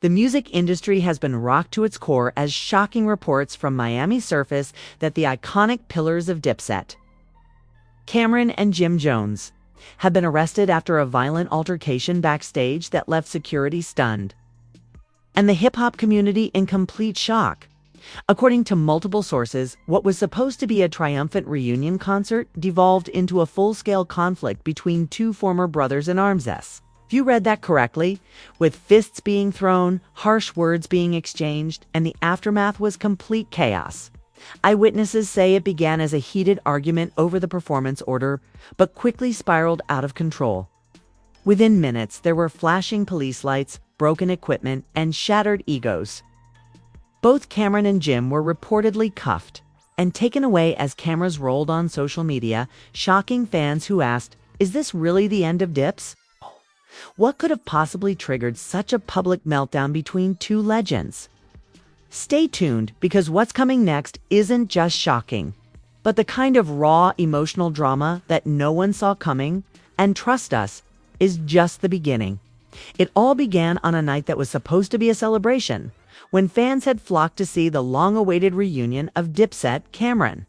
The music industry has been rocked to its core as shocking reports from Miami surface that the iconic pillars of Dipset, Camron and Jim Jones, have been arrested after a violent altercation backstage that left security stunned, and the hip-hop community in complete shock. According to multiple sources, what was supposed to be a triumphant reunion concert devolved into a full-scale conflict between two former brothers in arms. You read that correctly, with fists being thrown, harsh words being exchanged, and the aftermath was complete chaos. Eyewitnesses say it began as a heated argument over the performance order, but quickly spiraled out of control. Within minutes, there were flashing police lights, broken equipment, and shattered egos. Both Camron and Jim were reportedly cuffed and taken away as cameras rolled on social media, shocking fans who asked, "Is this really the end of Dips?" What could have possibly triggered such a public meltdown between two legends? Stay tuned, because what's coming next isn't just shocking, but the kind of raw emotional drama that no one saw coming, and trust us, is just the beginning. It all began on a night that was supposed to be a celebration, when fans had flocked to see the long-awaited reunion of Dipset Camron.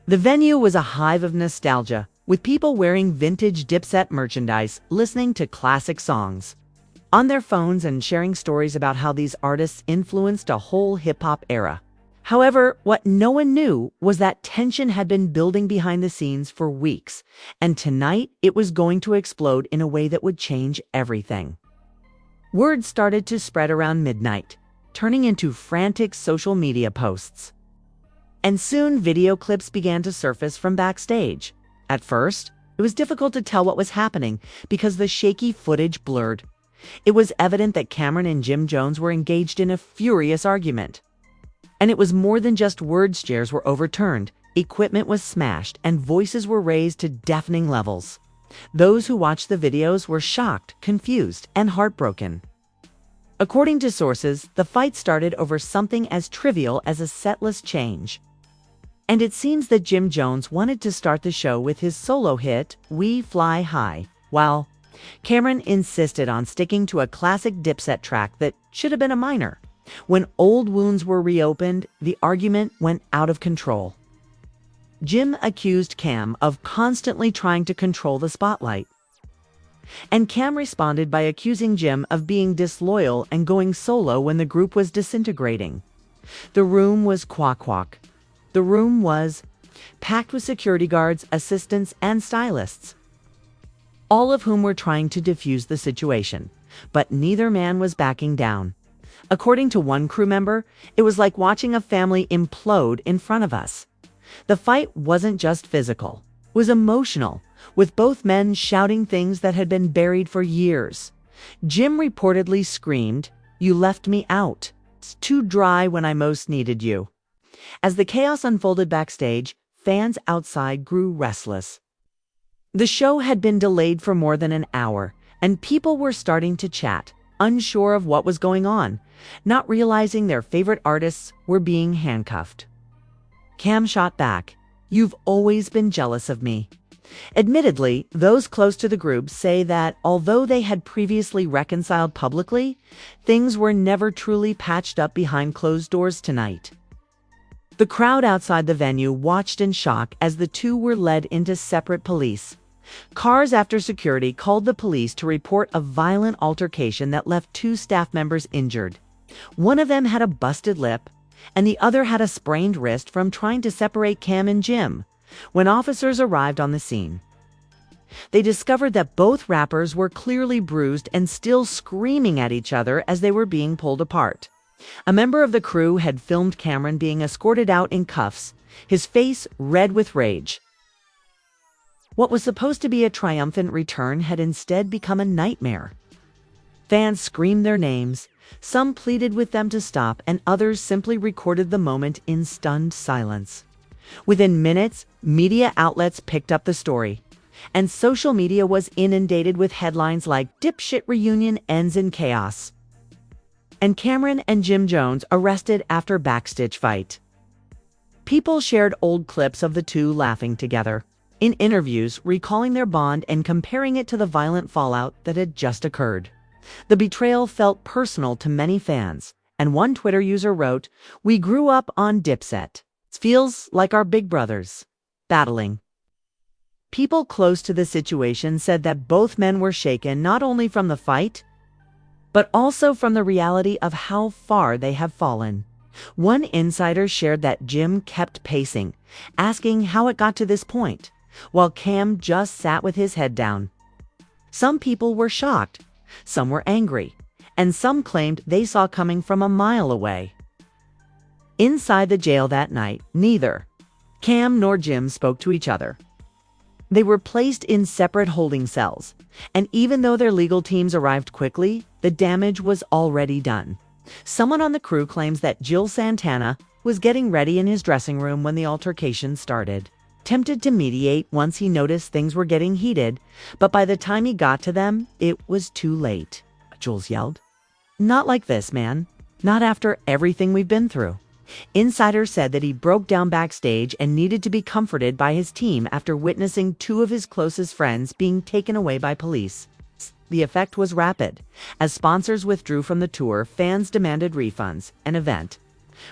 The venue was a hive of nostalgia, with people wearing vintage Dipset merchandise, listening to classic songs on their phones and sharing stories about how these artists influenced a whole hip-hop era. However, what no one knew was that tension had been building behind the scenes for weeks, and tonight it was going to explode in a way that would change everything. Word started to spread around midnight, turning into frantic social media posts. And soon video clips began to surface from backstage. At first, it was difficult to tell what was happening because the shaky footage blurred. It was evident that Camron and Jim Jones were engaged in a furious argument. And it was more than just words. Chairs were overturned, equipment was smashed, and voices were raised to deafening levels. Those who watched the videos were shocked, confused, and heartbroken. According to sources, the fight started over something as trivial as a setlist change. And it seems that Jim Jones wanted to start the show with his solo hit, "We Fly High," while Camron insisted on sticking to a classic Dipset track that should have been a minor. When old wounds were reopened, the argument went out of control. Jim accused Cam of constantly trying to control the spotlight, and Cam responded by accusing Jim of being disloyal and going solo when the group was disintegrating. The room was quack. The room was packed with security guards, assistants, and stylists, all of whom were trying to defuse the situation, but neither man was backing down. According to one crew member, it was like watching a family implode in front of us. The fight wasn't just physical, it was emotional, with both men shouting things that had been buried for years. Jim reportedly screamed, "You left me out. It's too dry when I most needed you." As the chaos unfolded backstage, fans outside grew restless. The show had been delayed for more than an hour, and people were starting to chat, unsure of what was going on, not realizing their favorite artists were being handcuffed. Cam shot back, "You've always been jealous of me." Admittedly, those close to the group say that although they had previously reconciled publicly, things were never truly patched up behind closed doors tonight. The crowd outside the venue watched in shock as the two were led into separate police cars after security called the police to report a violent altercation that left two staff members injured. One of them had a busted lip, and the other had a sprained wrist from trying to separate Cam and Jim. When officers arrived on the scene, they discovered that both rappers were clearly bruised and still screaming at each other as they were being pulled apart. A member of the crew had filmed Camron being escorted out in cuffs, his face red with rage. What was supposed to be a triumphant return had instead become a nightmare. Fans screamed their names, some pleaded with them to stop, and others simply recorded the moment in stunned silence. Within minutes, media outlets picked up the story, and social media was inundated with headlines like "Dipshit Reunion Ends in Chaos," and "Camron and Jim Jones arrested after backstage fight." People shared old clips of the two laughing together, in interviews recalling their bond and comparing it to the violent fallout that had just occurred. The betrayal felt personal to many fans, and one Twitter user wrote, "We grew up on Dipset. It feels like our big brothers battling." People close to the situation said that both men were shaken not only from the fight, but also from the reality of how far they have fallen. One insider shared that Jim kept pacing, asking how it got to this point, while Cam just sat with his head down. Some people were shocked, some were angry, and some claimed they saw coming from a mile away. Inside the jail that night, neither Cam nor Jim spoke to each other. They were placed in separate holding cells, and even though their legal teams arrived quickly, the damage was already done. Someone on the crew claims that Jill Santana was getting ready in his dressing room when the altercation started, tempted to mediate once he noticed things were getting heated, but by the time he got to them, it was too late. Jules yelled. "Not like this, man. Not after everything we've been through." Insiders said that he broke down backstage and needed to be comforted by his team after witnessing two of his closest friends being taken away by police. The effect was rapid. As sponsors withdrew from the tour, fans demanded refunds, an event.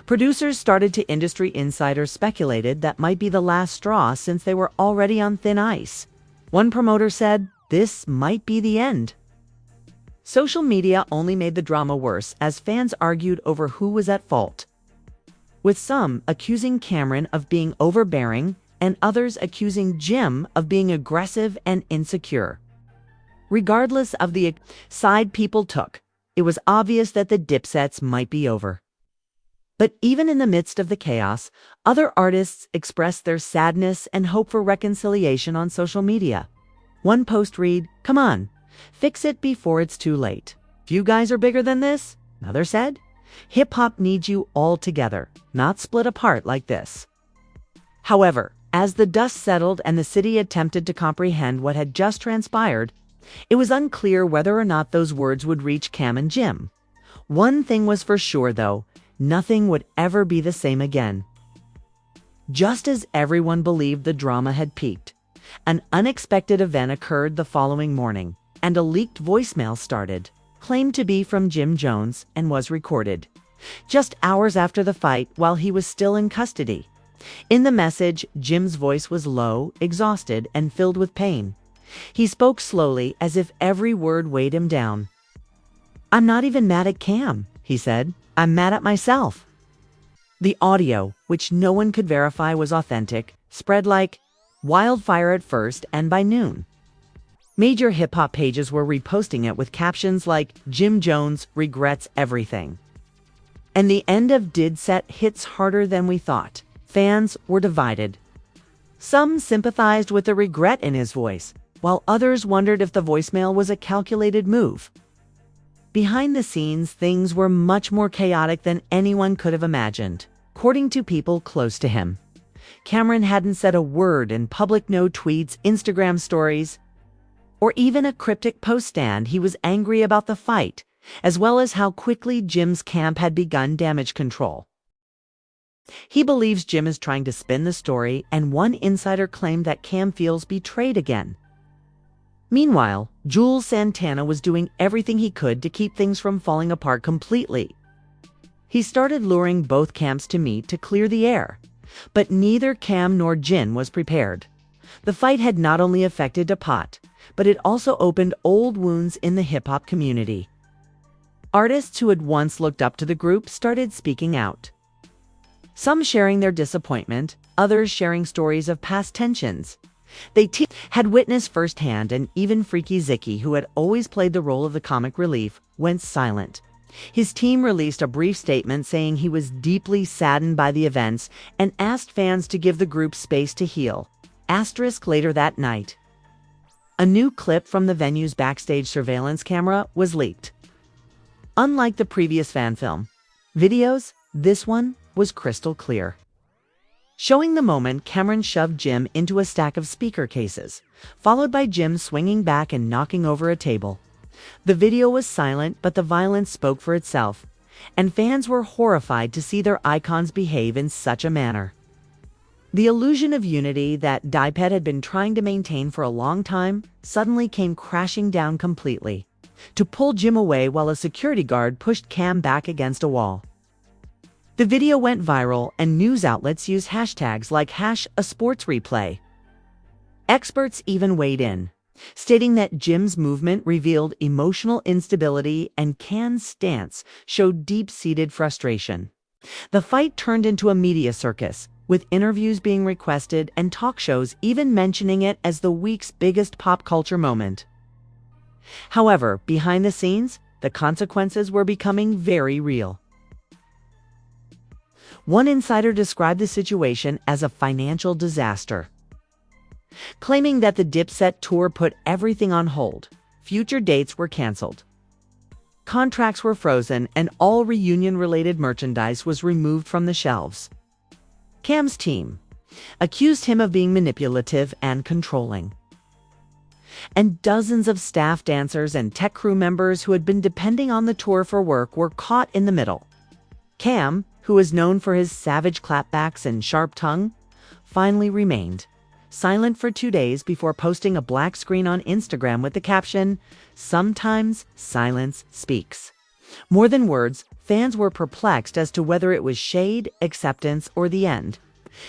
Producers started to industry insiders speculated that might be the last straw since they were already on thin ice. One promoter said, "This might be the end." Social media only made the drama worse as fans argued over who was at fault, with some accusing Camron of being overbearing and others accusing Jim of being aggressive and insecure. Regardless of the side people took, it was obvious that the Dipsets might be over. But even in the midst of the chaos, other artists expressed their sadness and hope for reconciliation on social media. One post read, "Come on, fix it before it's too late. If you guys are bigger than this," another said, "hip-hop needs you all together, not split apart like this." However, as the dust settled and the city attempted to comprehend what had just transpired, it was unclear whether or not those words would reach Cam and Jim. One thing was for sure, though, nothing would ever be the same again. Just as everyone believed the drama had peaked, an unexpected event occurred the following morning, and a leaked voicemail started, claimed to be from Jim Jones, and was recorded just hours after the fight while he was still in custody. In the message, Jim's voice was low, exhausted, and filled with pain. He spoke slowly as if every word weighed him down. "I'm not even mad at Cam," he said. "I'm mad at myself." The audio, which no one could verify was authentic, spread like wildfire at first, and by noon, major hip-hop pages were reposting it with captions like, "Jim Jones regrets everything." And the end of Dipset hits harder than we thought. Fans were divided. Some sympathized with the regret in his voice, while others wondered if the voicemail was a calculated move. Behind the scenes, things were much more chaotic than anyone could have imagined. According to people close to him, Camron hadn't said a word in public, no tweets, Instagram stories, or even a cryptic post stand. He was angry about the fight, as well as how quickly Jim's camp had begun damage control. He believes Jim is trying to spin the story, and one insider claimed that Cam feels betrayed again. Meanwhile, Jules Santana was doing everything he could to keep things from falling apart completely. He started luring both camps to meet to clear the air, but neither Cam nor Jin was prepared. The fight had not only affected Dipset, but it also opened old wounds in the hip-hop community. Artists who had once looked up to the group started speaking out. Some sharing their disappointment, others sharing stories of past tensions. They had witnessed firsthand, and even Freaky Zicky, who had always played the role of the comic relief, went silent. His team released a brief statement saying he was deeply saddened by the events and asked fans to give the group space to heal. Later that night, a new clip from the venue's backstage surveillance camera was leaked. Unlike the previous fan film videos, this one was crystal clear, showing the moment Camron shoved Jim into a stack of speaker cases, followed by Jim swinging back and knocking over a table. The video was silent, but the violence spoke for itself, and fans were horrified to see their icons behave in such a manner. The illusion of unity that Dipset had been trying to maintain for a long time suddenly came crashing down completely. to pull Jim away while a security guard pushed Cam back against a wall. The video went viral, and news outlets used hashtags like #asportsreplay. Experts even weighed in, stating that Jim's movement revealed emotional instability and Cam's stance showed deep-seated frustration. The fight turned into a media circus, with interviews being requested and talk shows even mentioning it as the week's biggest pop culture moment. However, behind the scenes, the consequences were becoming very real. One insider described the situation as a financial disaster, claiming that the Dipset tour put everything on hold. Future dates were canceled. Contracts were frozen, and all reunion-related merchandise was removed from the shelves. Cam's team accused him of being manipulative and controlling. And dozens of staff dancers and tech crew members who had been depending on the tour for work were caught in the middle. Cam, who is known for his savage clapbacks and sharp tongue, finally remained silent for 2 days before posting a black screen on Instagram with the caption, "Sometimes silence speaks." More than words, fans were perplexed as to whether it was shade, acceptance, or the end.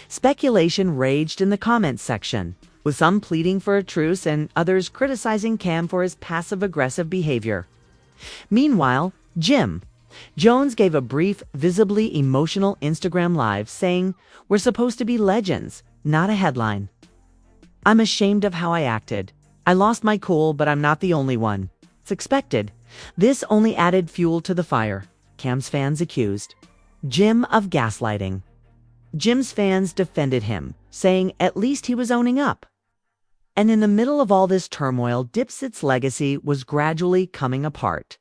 Speculation raged in the comments section, with some pleading for a truce and others criticizing Cam for his passive-aggressive behavior. Meanwhile, Jim Jones gave a brief, visibly emotional Instagram live saying, "We're supposed to be legends, not a headline. I'm ashamed of how I acted. I lost my cool, but I'm not the only one. It's expected." This only added fuel to the fire. Cam's fans accused Jim of gaslighting. Jim's fans defended him, saying at least he was owning up. And in the middle of all this turmoil, Dipset's legacy was gradually coming apart.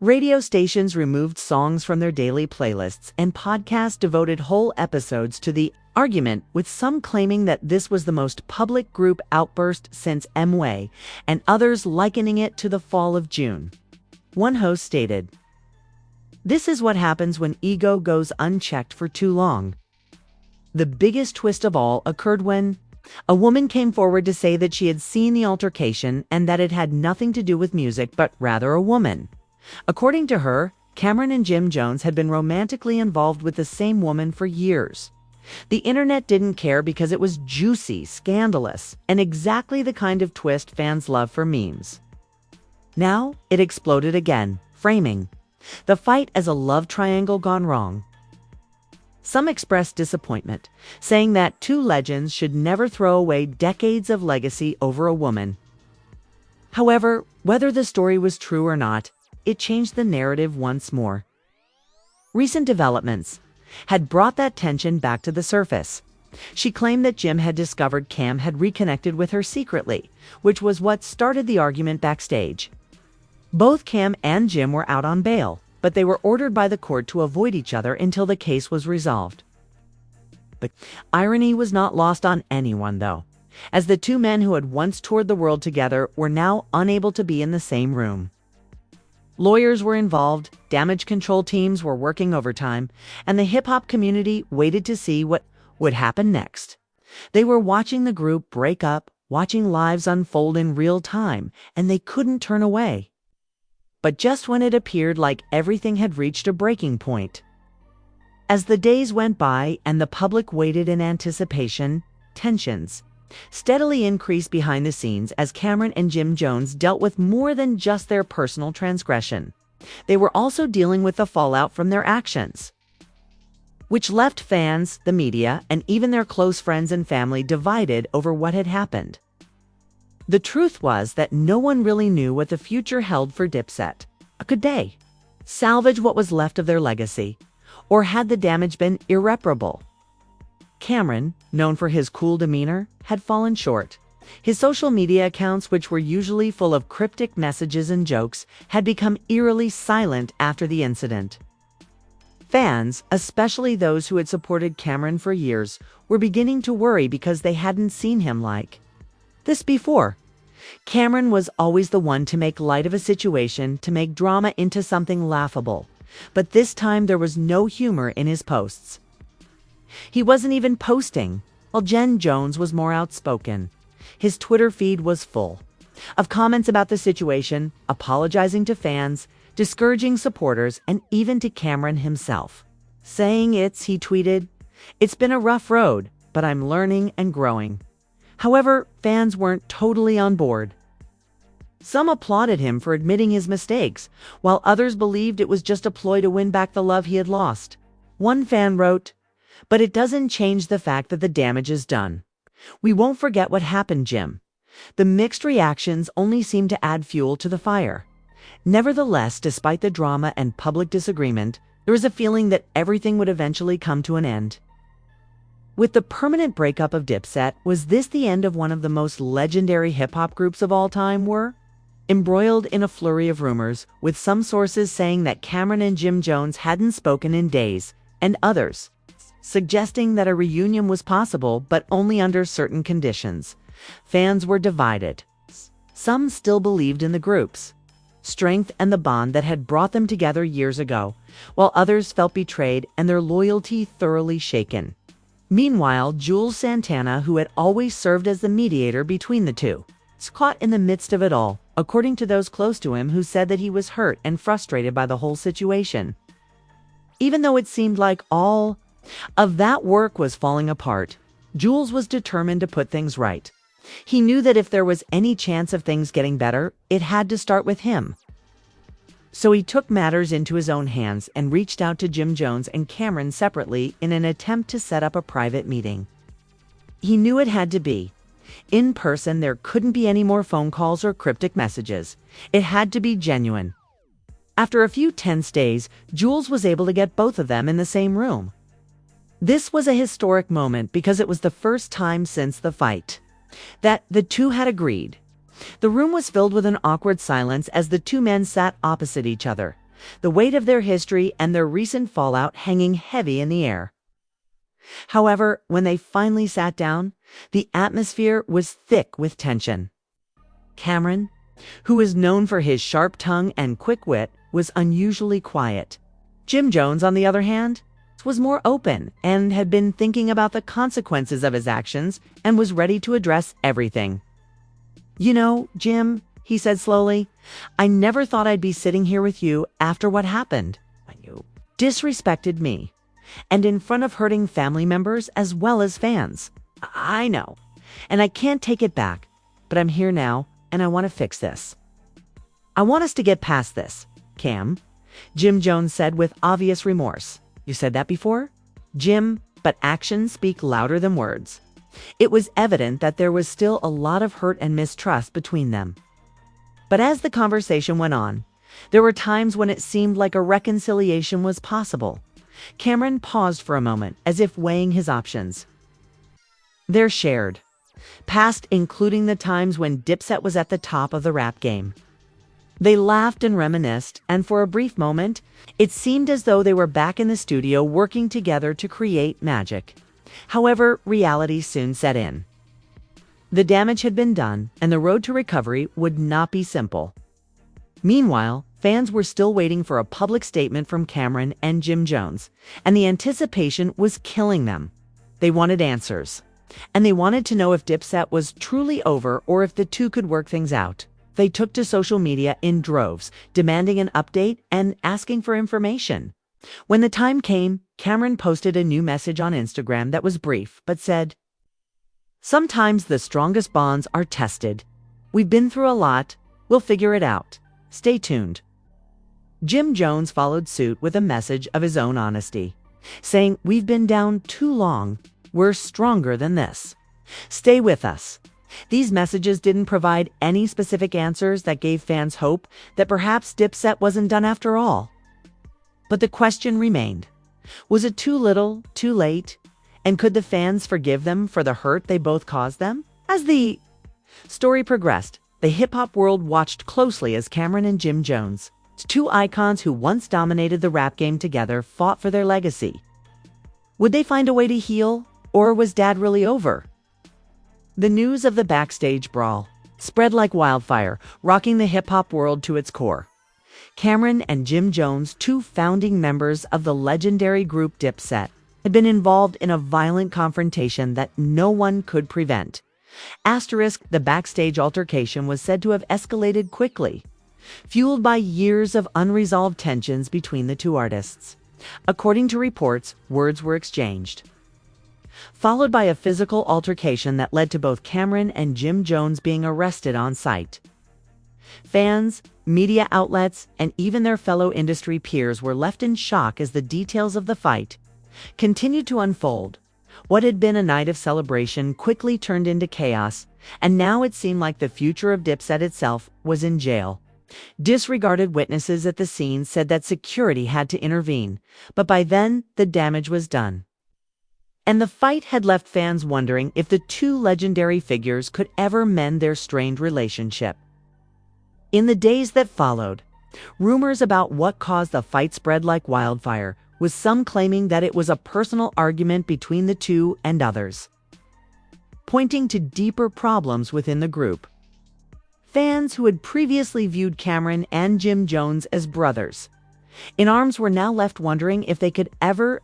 Radio stations removed songs from their daily playlists, and podcasts devoted whole episodes to the argument, with some claiming that this was the most public group outburst since M-Way, and others likening it to the fall of June. One host stated, "This is what happens when ego goes unchecked for too long." The biggest twist of all occurred when a woman came forward to say that she had seen the altercation and that it had nothing to do with music, but rather a woman. According to her, Camron and Jim Jones had been romantically involved with the same woman for years. The internet didn't care because it was juicy, scandalous, and exactly the kind of twist fans love for memes. Now, it exploded again, framing the fight as a love triangle gone wrong. Some expressed disappointment, saying that two legends should never throw away decades of legacy over a woman. However, whether the story was true or not, it changed the narrative once more. Recent developments had brought that tension back to the surface. She claimed that Jim had discovered Cam had reconnected with her secretly, which was what started the argument backstage. Both Cam and Jim were out on bail, but they were ordered by the court to avoid each other until the case was resolved. The irony was not lost on anyone, though, as the two men who had once toured the world together were now unable to be in the same room. Lawyers were involved, damage control teams were working overtime, and the hip-hop community waited to see what would happen next. They were watching the group break up, watching lives unfold in real time, and they couldn't turn away. But just when it appeared like everything had reached a breaking point. As the days went by and the public waited in anticipation, tensions steadily increased behind the scenes as Camron and Jim Jones dealt with more than just their personal transgression. They were also dealing with the fallout from their actions, which left fans, the media, and even their close friends and family divided over what had happened. The truth was that no one really knew what the future held for Dipset. Could they salvage what was left of their legacy, or had the damage been irreparable? Camron, known for his cool demeanor, had fallen short. His social media accounts, which were usually full of cryptic messages and jokes, had become eerily silent after the incident. Fans, especially those who had supported Camron for years, were beginning to worry because they hadn't seen him like this before. Camron was always the one to make light of a situation, to make drama into something laughable. But this time there was no humor in his posts. He wasn't even posting, while Jen Jones was more outspoken. His Twitter feed was full of comments about the situation, apologizing to fans, discouraging supporters, and even to Camron himself. He tweeted, "It's been a rough road, but I'm learning and growing." However, fans weren't totally on board. Some applauded him for admitting his mistakes, while others believed it was just a ploy to win back the love he had lost. One fan wrote, "But it doesn't change the fact that the damage is done. We won't forget what happened, Jim." The mixed reactions only seemed to add fuel to the fire. Nevertheless, despite the drama and public disagreement, there was a feeling that everything would eventually come to an end. With the permanent breakup of Dipset, was this the end of one of the most legendary hip-hop groups of all time? Embroiled in a flurry of rumors, with some sources saying that Camron and Jim Jones hadn't spoken in days, and others suggesting that a reunion was possible but only under certain conditions. Fans were divided. Some still believed in the group's strength and the bond that had brought them together years ago, while others felt betrayed and their loyalty thoroughly shaken. Meanwhile, Jules Santana, who had always served as the mediator between the two, was caught in the midst of it all, according to those close to him who said that he was hurt and frustrated by the whole situation. Even though it seemed like all of that work was falling apart, Jules was determined to put things right. He knew that if there was any chance of things getting better, it had to start with him. So he took matters into his own hands and reached out to Jim Jones and Camron separately in an attempt to set up a private meeting. He knew it had to be in person. There couldn't be any more phone calls or cryptic messages. It had to be genuine. After a few tense days, Jules was able to get both of them in the same room. This was a historic moment because it was the first time since the fight that the two had agreed. The room was filled with an awkward silence as the two men sat opposite each other, the weight of their history and their recent fallout hanging heavy in the air. However, when they finally sat down, the atmosphere was thick with tension. Camron, who was known for his sharp tongue and quick wit, was unusually quiet. Jim Jones, on the other hand, was more open and had been thinking about the consequences of his actions and was ready to address everything. "You know, Jim," he said slowly, "I never thought I'd be sitting here with you after what happened. You disrespected me, and in front of hurting family members as well as fans. I know, and I can't take it back, but I'm here now, and I want to fix this. I want us to get past this, Cam," Jim Jones said with obvious remorse. "You said that before, Jim, but actions speak louder than words." It was evident that there was still a lot of hurt and mistrust between them. But as the conversation went on, there were times when it seemed like a reconciliation was possible. Camron paused for a moment, as if weighing his options. Their shared past, including the times when Dipset was at the top of the rap game. They laughed and reminisced, and for a brief moment, it seemed as though they were back in the studio working together to create magic. However, reality soon set in. The damage had been done, and the road to recovery would not be simple. Meanwhile, fans were still waiting for a public statement from Camron and Jim Jones, and the anticipation was killing them. They wanted answers, and they wanted to know if Dipset was truly over or if the two could work things out. They took to social media in droves, demanding an update and asking for information. When the time came, Camron posted a new message on Instagram that was brief but said, "Sometimes the strongest bonds are tested. We've been through a lot. We'll figure it out. Stay tuned." Jim Jones followed suit with a message of his own honesty, saying, "We've been down too long. We're stronger than this. Stay with us." These messages didn't provide any specific answers that gave fans hope that perhaps Dipset wasn't done after all. But the question remained. Was it too little, too late? And could the fans forgive them for the hurt they both caused them? As the story progressed, the hip-hop world watched closely as Camron and Jim Jones, two icons who once dominated the rap game together, fought for their legacy. Would they find a way to heal, or was Dad really over? The news of the Backstage brawl spread like wildfire, rocking the hip-hop world to its core. Camron and Jim Jones, two founding members of the legendary group Dipset, had been involved in a violent confrontation that no one could prevent. The Backstage altercation was said to have escalated quickly, fueled by years of unresolved tensions between the two artists. According to reports, words were exchanged, followed by a physical altercation that led to both Camron and Jim Jones being arrested on site. Fans, media outlets, and even their fellow industry peers were left in shock as the details of the fight continued to unfold. What had been a night of celebration quickly turned into chaos, and now it seemed like the future of Dipset itself was in jail. Disregarded witnesses at the scene said that security had to intervene, but by then the damage was done. And the fight had left fans wondering if the two legendary figures could ever mend their strained relationship. In the days that followed, rumors about what caused the fight spread like wildfire, with some claiming that it was a personal argument between the two and others, pointing to deeper problems within the group. Fans who had previously viewed Camron and Jim Jones as brothers in arms were now left wondering if they could ever